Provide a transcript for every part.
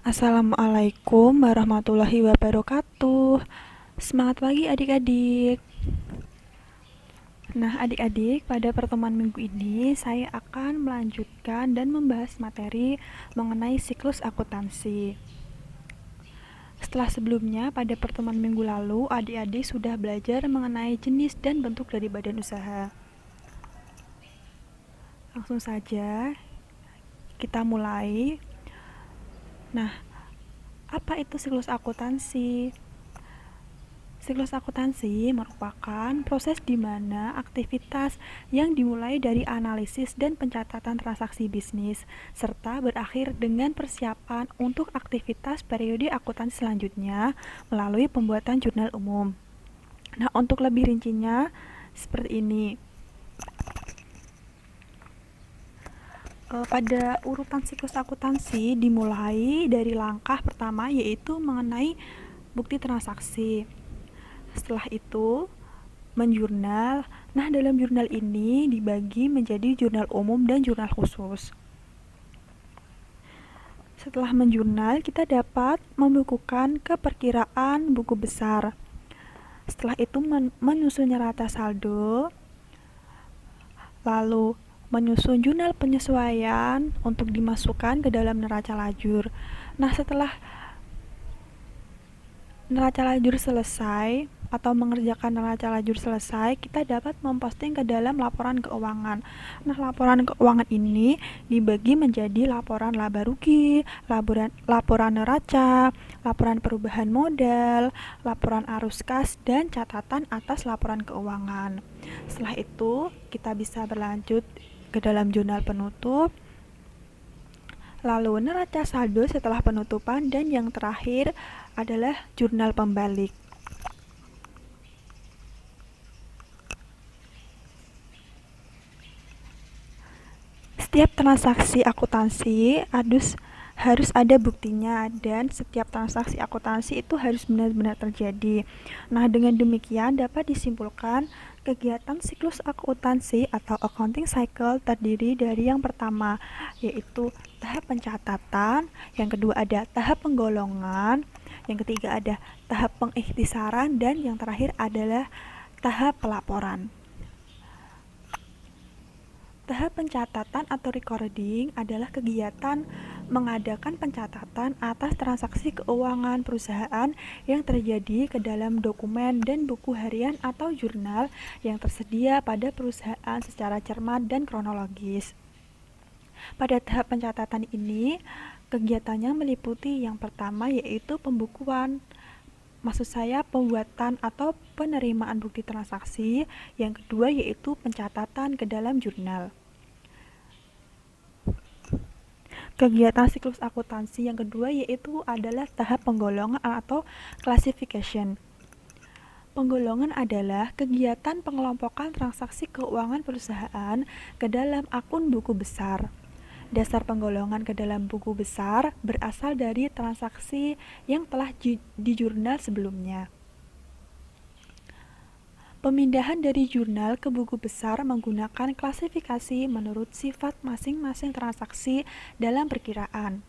Assalamualaikum warahmatullahi wabarakatuh. Semangat pagi adik-adik. Nah, adik-adik, pada pertemuan minggu ini saya akan melanjutkan dan membahas materi mengenai siklus akuntansi. Setelah sebelumnya, pada pertemuan minggu lalu, adik-adik sudah belajar mengenai jenis dan bentuk dari badan usaha. Langsung saja kita mulai. Nah, apa itu siklus akuntansi? Siklus akuntansi merupakan proses di mana aktivitas yang dimulai dari analisis dan pencatatan transaksi bisnis, serta berakhir dengan persiapan untuk aktivitas periode akuntansi selanjutnya melalui pembuatan jurnal umum. Nah, untuk lebih rincinya seperti ini. Pada urutan siklus akuntansi dimulai dari langkah pertama, yaitu mengenai bukti transaksi. Setelah itu menjurnal. Nah, dalam jurnal ini dibagi menjadi jurnal umum dan jurnal khusus. Setelah menjurnal, kita dapat membukukan keperkiraan buku besar. Setelah itu menyusun neraca saldo, lalu menyusun jurnal penyesuaian untuk dimasukkan ke dalam neraca lajur. Nah, setelah neraca lajur selesai atau mengerjakan neraca lajur selesai, kita dapat memposting ke dalam laporan keuangan. Nah, laporan keuangan ini dibagi menjadi laporan laba rugi, laporan neraca, laporan perubahan modal, laporan arus kas, dan catatan atas laporan keuangan. Setelah itu, kita bisa berlanjut ke dalam jurnal penutup, lalu neraca saldo setelah penutupan, dan yang terakhir adalah jurnal pembalik. Setiap transaksi akuntansi harus ada buktinya, dan setiap transaksi akuntansi itu harus benar-benar terjadi. Nah, dengan demikian dapat disimpulkan kegiatan siklus akuntansi atau accounting cycle terdiri dari yang pertama, yaitu tahap pencatatan, yang kedua ada tahap penggolongan, yang ketiga ada tahap pengikhtisaran, dan yang terakhir adalah tahap pelaporan. Tahap pencatatan atau recording adalah kegiatan mengadakan pencatatan atas transaksi keuangan perusahaan yang terjadi ke dalam dokumen dan buku harian atau jurnal yang tersedia pada perusahaan secara cermat dan kronologis. Pada tahap pencatatan ini, kegiatannya meliputi yang pertama yaitu pembukuan. Maksud saya pembuatan atau penerimaan bukti transaksi. Yang kedua yaitu pencatatan ke dalam jurnal. Kegiatan siklus akuntansi yang kedua yaitu adalah tahap penggolongan atau classification. Penggolongan adalah kegiatan pengelompokan transaksi keuangan perusahaan ke dalam akun buku besar. Dasar penggolongan ke dalam buku besar berasal dari transaksi yang telah dijurnal sebelumnya. Pemindahan dari jurnal ke buku besar menggunakan klasifikasi menurut sifat masing-masing transaksi dalam perkiraan.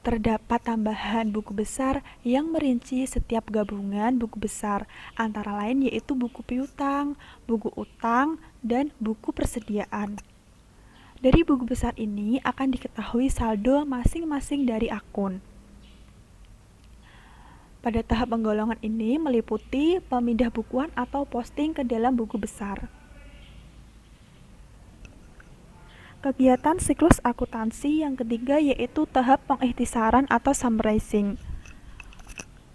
Terdapat tambahan buku besar yang merinci setiap gabungan buku besar, antara lain yaitu buku piutang, buku utang, dan buku persediaan. Dari buku besar ini akan diketahui saldo masing-masing dari akun. Pada tahap penggolongan ini meliputi pemindah bukuan atau posting ke dalam buku besar. Kegiatan siklus akuntansi yang ketiga yaitu tahap pengikhtisaran atau summarizing.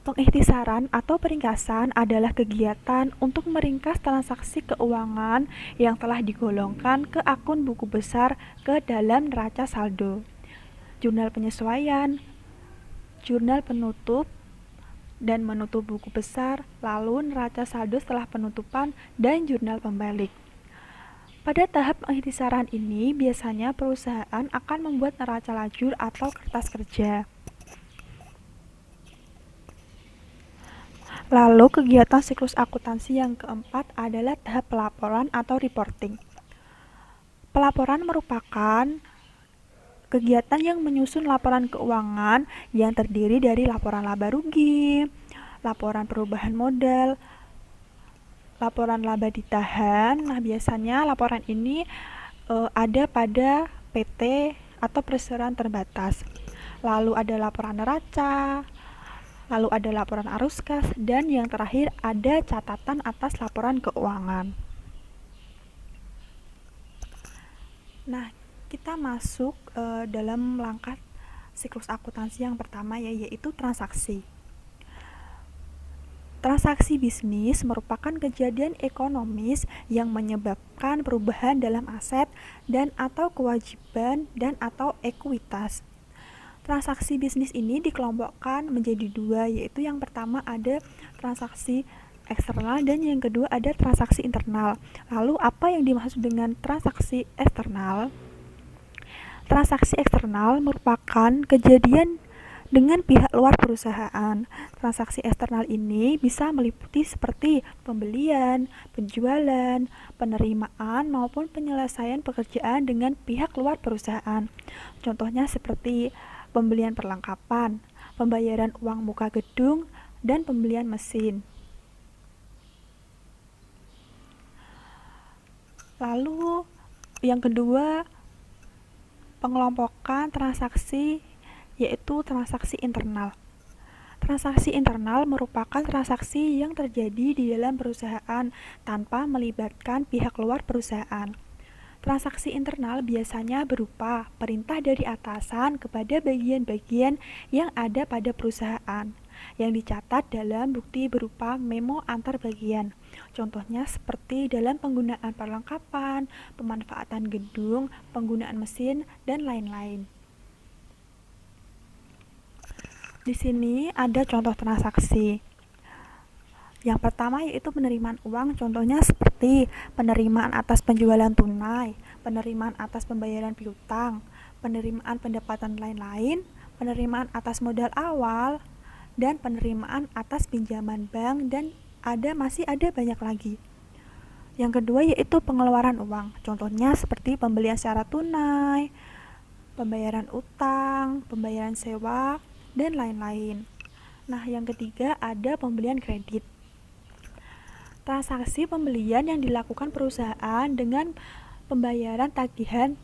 Pengikhtisaran atau peringkasan adalah kegiatan untuk meringkas transaksi keuangan yang telah digolongkan ke akun buku besar ke dalam neraca saldo. Jurnal penyesuaian, jurnal penutup, dan menutup buku besar, lalu neraca saldo setelah penutupan, dan jurnal pembalik. Pada tahap pengikhtisaran ini, biasanya perusahaan akan membuat neraca lajur atau kertas kerja. Lalu kegiatan siklus akuntansi yang keempat adalah tahap pelaporan atau reporting. Pelaporan merupakan kegiatan yang menyusun laporan keuangan yang terdiri dari laporan laba rugi, laporan perubahan modal, laporan laba ditahan. Nah, biasanya laporan ini ada pada PT atau perseroan terbatas. Lalu ada laporan neraca, lalu ada laporan arus kas, dan yang terakhir ada catatan atas laporan keuangan. Nah, kita masuk dalam langkah siklus akuntansi yang pertama yaitu transaksi. Transaksi bisnis merupakan kejadian ekonomis yang menyebabkan perubahan dalam aset dan atau kewajiban dan atau ekuitas. Transaksi bisnis ini dikelompokkan menjadi dua, yaitu yang pertama ada transaksi eksternal dan yang kedua ada transaksi internal. Lalu apa yang dimaksud dengan transaksi eksternal? Transaksi eksternal merupakan kejadian dengan pihak luar perusahaan. Transaksi eksternal ini bisa meliputi seperti pembelian, penjualan, penerimaan maupun penyelesaian pekerjaan dengan pihak luar perusahaan. Contohnya seperti pembelian perlengkapan, pembayaran uang muka gedung, dan pembelian mesin. Lalu yang kedua, pengelompokan transaksi yaitu transaksi internal. Transaksi internal merupakan transaksi yang terjadi di dalam perusahaan tanpa melibatkan pihak luar perusahaan. Transaksi internal biasanya berupa perintah dari atasan kepada bagian-bagian yang ada pada perusahaan, yang dicatat dalam bukti berupa memo antar bagian. Contohnya seperti dalam penggunaan perlengkapan, pemanfaatan gedung, penggunaan mesin, dan lain-lain. Di sini ada contoh transaksi. Yang pertama yaitu penerimaan uang, contohnya seperti penerimaan atas penjualan tunai, penerimaan atas pembayaran piutang, penerimaan pendapatan lain-lain, penerimaan atas modal awal, dan penerimaan atas pinjaman bank, dan masih ada banyak lagi. Yang kedua yaitu pengeluaran uang, contohnya seperti pembelian secara tunai, pembayaran utang, pembayaran sewa, dan lain-lain. Nah, yang ketiga ada pembelian kredit. Transaksi pembelian yang dilakukan perusahaan dengan pembayaran tagihan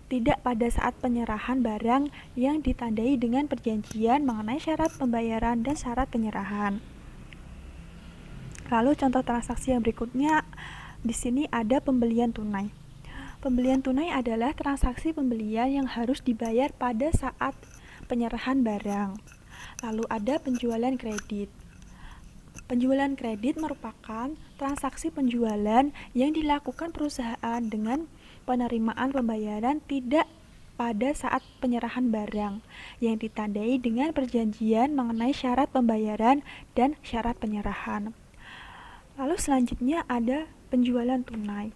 tidak pada saat penyerahan barang yang ditandai dengan perjanjian mengenai syarat pembayaran dan syarat penyerahan. Lalu contoh transaksi yang berikutnya di sini ada pembelian tunai. Pembelian tunai adalah transaksi pembelian yang harus dibayar pada saat penyerahan barang. Lalu ada penjualan kredit. Penjualan kredit merupakan transaksi penjualan yang dilakukan perusahaan dengan penerimaan pembayaran tidak pada saat penyerahan barang yang ditandai dengan perjanjian mengenai syarat pembayaran dan syarat penyerahan. Lalu selanjutnya ada penjualan tunai.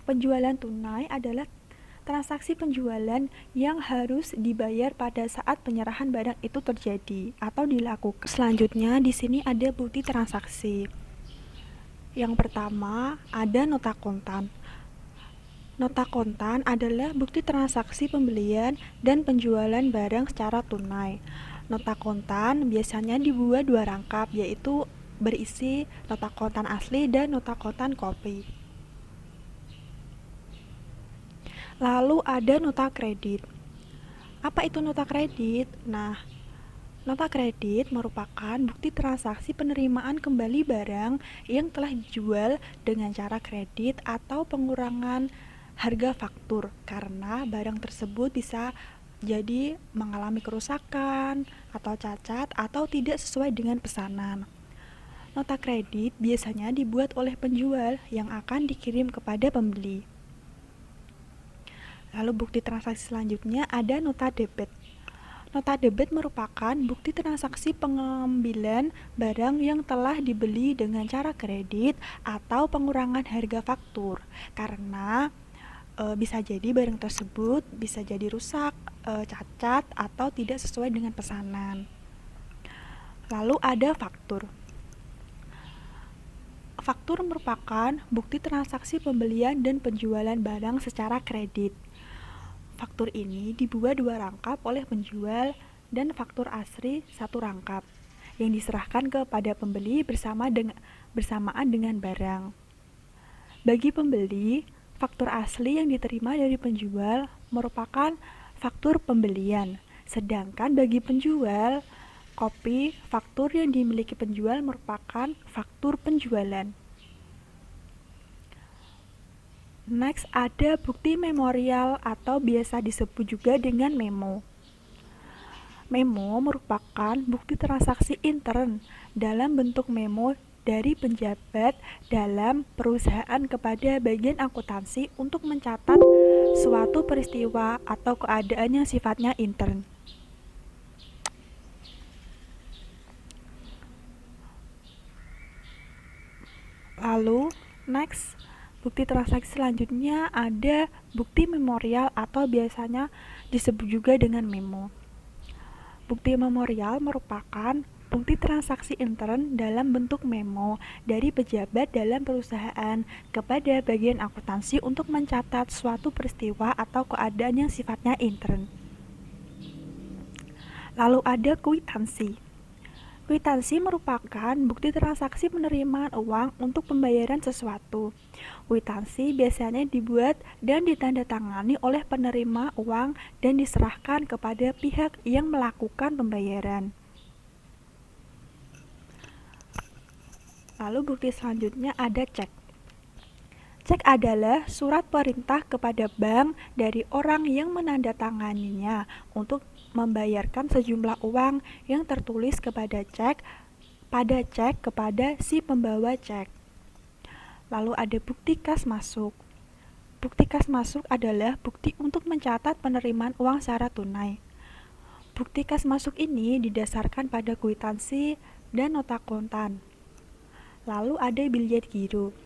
Penjualan tunai adalah transaksi penjualan yang harus dibayar pada saat penyerahan barang itu terjadi atau dilakukan. Selanjutnya di sini ada bukti transaksi. Yang pertama ada nota kontan. Nota kontan adalah bukti transaksi pembelian dan penjualan barang secara tunai. Nota kontan biasanya dibuat dua rangkap, yaitu berisi nota kontan asli dan nota kontan kopi. Lalu ada nota kredit. Apa itu nota kredit? Nah, nota kredit merupakan bukti transaksi penerimaan kembali barang yang telah dijual dengan cara kredit atau pengurangan harga faktur karena barang tersebut bisa jadi mengalami kerusakan atau cacat atau tidak sesuai dengan pesanan. Nota kredit biasanya dibuat oleh penjual yang akan dikirim kepada pembeli. Lalu bukti transaksi selanjutnya ada nota debit. Nota debit merupakan bukti transaksi pengambilan barang yang telah dibeli dengan cara kredit atau pengurangan harga faktur karena bisa jadi barang tersebut bisa jadi rusak, cacat, atau tidak sesuai dengan pesanan. Lalu ada faktur. Faktur merupakan bukti transaksi pembelian dan penjualan barang secara kredit. Faktur ini dibuat 2 rangkap oleh penjual dan faktur asli 1 rangkap yang diserahkan kepada pembeli bersamaan dengan barang. Bagi pembeli, faktur asli yang diterima dari penjual merupakan faktur pembelian, sedangkan bagi penjual, kopi faktur yang dimiliki penjual merupakan faktur penjualan. Next, ada bukti memorial atau biasa disebut juga dengan memo. Memo merupakan bukti transaksi intern dalam bentuk memo dari penjabat dalam perusahaan kepada bagian akuntansi untuk mencatat suatu peristiwa atau keadaan yang sifatnya intern. Lalu, next, bukti transaksi selanjutnya ada bukti memorial atau biasanya disebut juga dengan memo. Bukti memorial merupakan bukti transaksi intern dalam bentuk memo dari pejabat dalam perusahaan kepada bagian akuntansi untuk mencatat suatu peristiwa atau keadaan yang sifatnya intern. Lalu ada kwitansi. Kwitansi merupakan bukti transaksi penerimaan uang untuk pembayaran sesuatu. Kwitansi biasanya dibuat dan ditandatangani oleh penerima uang dan diserahkan kepada pihak yang melakukan pembayaran. Lalu bukti selanjutnya ada cek. Cek adalah surat perintah kepada bank dari orang yang menandatanganinya untuk membayarkan sejumlah uang yang tertulis kepada cek kepada si pembawa cek. Lalu ada bukti kas masuk. Bukti kas masuk adalah bukti untuk mencatat penerimaan uang secara tunai. Bukti kas masuk ini didasarkan pada kwitansi dan nota kontan. Lalu ada biljet giro.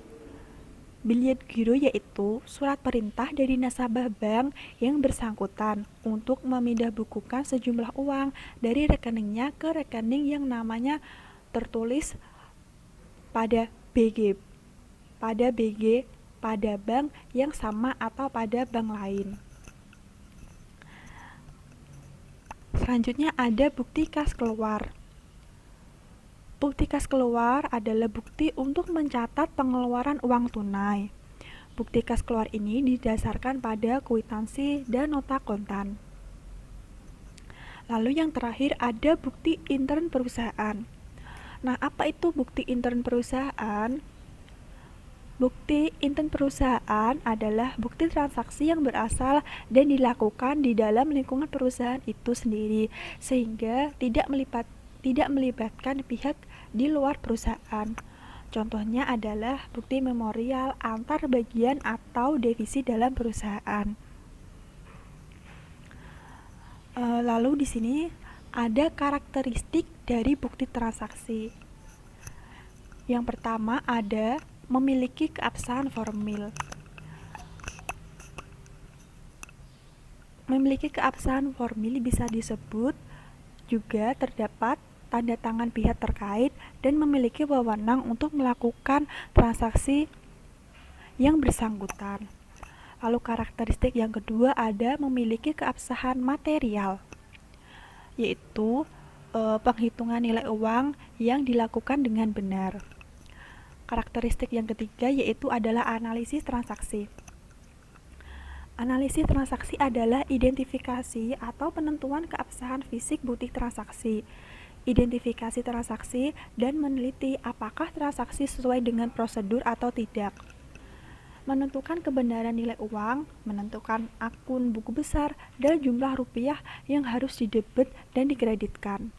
Biljet giro yaitu surat perintah dari nasabah bank yang bersangkutan untuk memindahbukukan sejumlah uang dari rekeningnya ke rekening yang namanya tertulis pada BG, pada bank yang sama atau pada bank lain. Selanjutnya ada bukti kas keluar. Bukti kas keluar adalah bukti untuk mencatat pengeluaran uang tunai. Bukti kas keluar ini didasarkan pada kwitansi dan nota kontan. Lalu yang terakhir ada bukti intern perusahaan. Nah, apa itu bukti intern perusahaan? Bukti intern perusahaan adalah bukti transaksi yang berasal dan dilakukan di dalam lingkungan perusahaan itu sendiri, sehingga tidak melibatkan pihak di luar perusahaan. Contohnya adalah bukti memorial antar bagian atau divisi dalam perusahaan. Lalu di sini ada karakteristik dari bukti transaksi. Yang pertama ada memiliki keabsahan formil. Memiliki keabsahan formil bisa disebut juga terdapat tanda tangan pihak terkait dan memiliki wewenang untuk melakukan transaksi yang bersangkutan. Lalu karakteristik yang kedua ada memiliki keabsahan material, yaitu penghitungan nilai uang yang dilakukan dengan benar. Karakteristik yang ketiga yaitu adalah analisis transaksi. Analisis transaksi adalah identifikasi atau penentuan keabsahan fisik bukti transaksi, identifikasi transaksi, dan meneliti apakah transaksi sesuai dengan prosedur atau tidak. Menentukan kebenaran nilai uang, menentukan akun buku besar, dan jumlah rupiah yang harus didebet dan dikreditkan.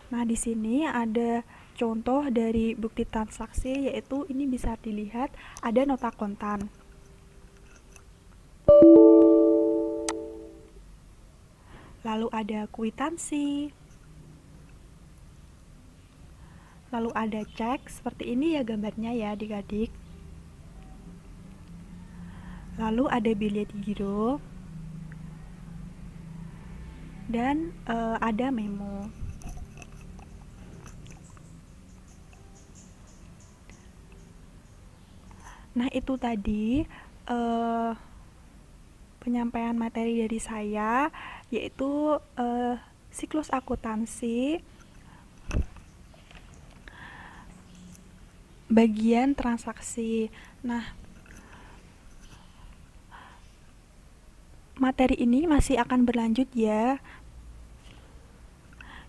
Nah, di sini ada contoh dari bukti transaksi, yaitu ini bisa dilihat ada nota kontan. Lalu ada kwitansi. Lalu ada cek, seperti ini ya gambarnya ya adik-adik. Lalu ada biljet giro. Dan ada memo. Nah, itu tadi penyampaian materi dari saya, yaitu siklus akuntansi bagian transaksi. Nah, materi ini masih akan berlanjut ya,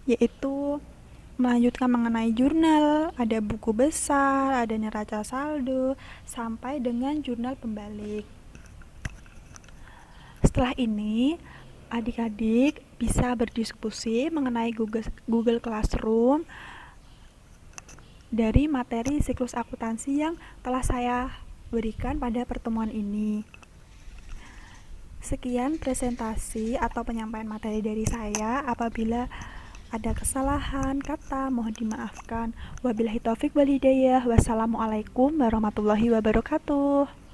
yaitu melanjutkan mengenai jurnal, ada buku besar, ada neraca saldo, sampai dengan jurnal pembalik. Setelah ini, adik-adik bisa berdiskusi mengenai Google Classroom dari materi siklus akuntansi yang telah saya berikan pada pertemuan ini. Sekian presentasi atau penyampaian materi dari saya. Apabila ada kesalahan kata, mohon dimaafkan. Wabillahi taufik wal hidayah. Wassalamualaikum warahmatullahi wabarakatuh.